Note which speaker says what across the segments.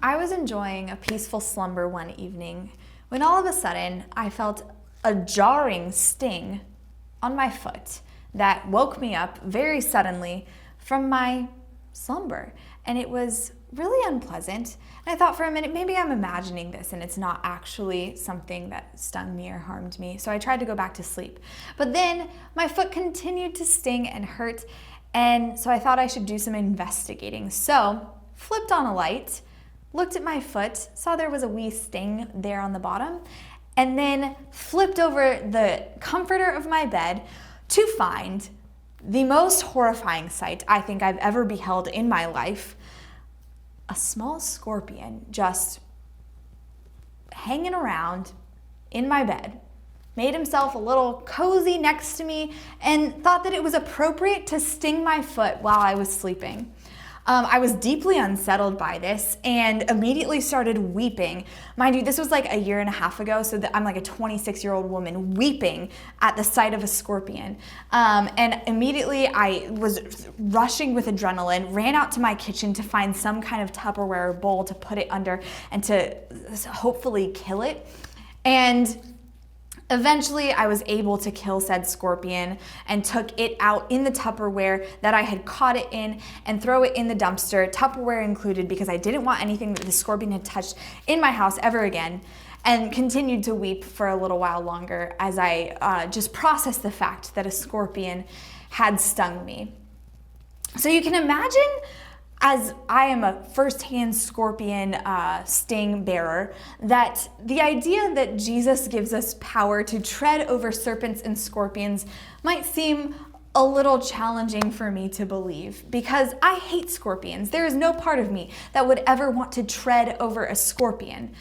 Speaker 1: I was enjoying a peaceful slumber one evening when all of a sudden I felt a jarring sting on my foot that woke me up very suddenly from my slumber. And it was really unpleasant. And I thought for a minute, maybe I'm imagining this and it's not actually something that stung me or harmed me. So I tried to go back to sleep. But then my foot continued to sting and hurt. And so I thought I should do some investigating. So flipped on a light, looked at my foot, saw there was a wee sting there on the bottom, and then flipped over the comforter of my bed to find the most horrifying sight I think I've ever beheld in my life. A small scorpion just hanging around in my bed, made himself a little cozy next to me, and thought that it was appropriate to sting my foot while I was sleeping. I was deeply unsettled by this and immediately started weeping. Mind you, this was like a year and a half ago, so that I'm like a 26-year-old woman weeping at the sight of a scorpion. And immediately I was rushing with adrenaline, ran out to my kitchen to find some kind of Tupperware or bowl to put it under and to hopefully kill it. And eventually, I was able to kill said scorpion and took it out in the Tupperware that I had caught it in and throw it in the dumpster, Tupperware included, because I didn't want anything that the scorpion had touched in my house ever again, and continued to weep for a little while longer as I just processed the fact that a scorpion had stung me. So you can imagine, as I am a firsthand scorpion sting bearer, that the idea that Jesus gives us power to tread over serpents and scorpions might seem a little challenging for me to believe, because I hate scorpions. There is no part of me that would ever want to tread over a scorpion.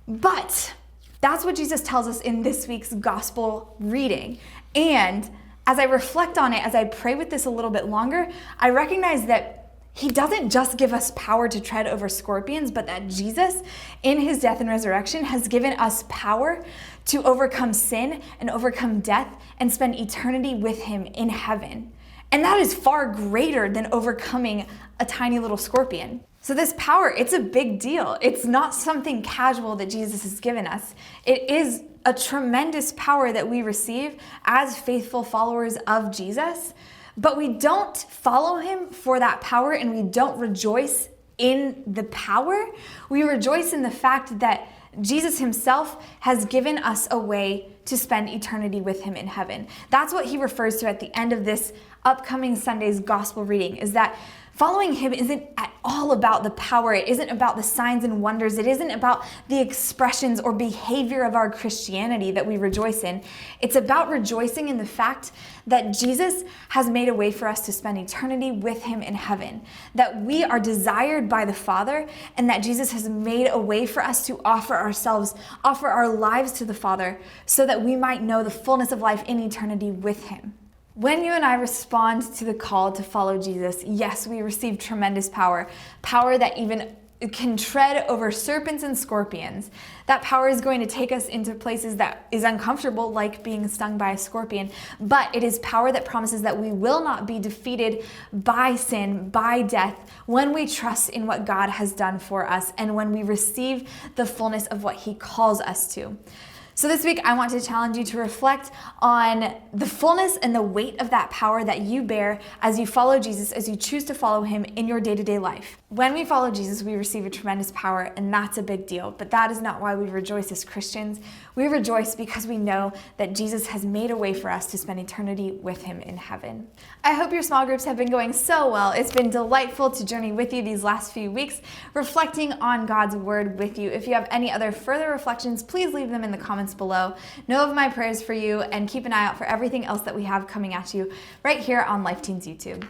Speaker 1: But that's what Jesus tells us in this week's gospel reading. And as I reflect on it, as I pray with this a little bit longer, I recognize that He doesn't just give us power to tread over scorpions, but that Jesus, in his death and resurrection, has given us power to overcome sin and overcome death and spend eternity with him in heaven. And that is far greater than overcoming a tiny little scorpion. So this power, it's a big deal. It's not something casual that Jesus has given us. It is a tremendous power that we receive as faithful followers of Jesus. But we don't follow him for that power, and we don't rejoice in the power. We rejoice in the fact that Jesus himself has given us a way to spend eternity with him in heaven. That's what he refers to at the end of this upcoming Sunday's gospel reading, is that following him isn't at all about the power. It isn't about the signs and wonders. It isn't about the expressions or behavior of our Christianity that we rejoice in. It's about rejoicing in the fact that Jesus has made a way for us to spend eternity with him in heaven, that we are desired by the Father, and that Jesus has made a way for us to offer our lives to the Father, so that we might know the fullness of life in eternity with him. When you and I respond to the call to follow Jesus, yes, we receive tremendous power that even can tread over serpents and scorpions. That power is going to take us into places that is uncomfortable, like being stung by a scorpion, but it is power that promises that we will not be defeated by sin, by death, when we trust in what God has done for us and when we receive the fullness of what he calls us to. So this week, I want to challenge you to reflect on the fullness and the weight of that power that you bear as you follow Jesus, as you choose to follow him in your day-to-day life. When we follow Jesus, we receive a tremendous power, and that's a big deal. But that is not why we rejoice as Christians. We rejoice because we know that Jesus has made a way for us to spend eternity with him in heaven. I hope your small groups have been going so well. It's been delightful to journey with you these last few weeks, reflecting on God's word with you. If you have any other further reflections, please leave them in the comments below. Know of my prayers for you, and keep an eye out for everything else that we have coming at you right here on Life Teens YouTube.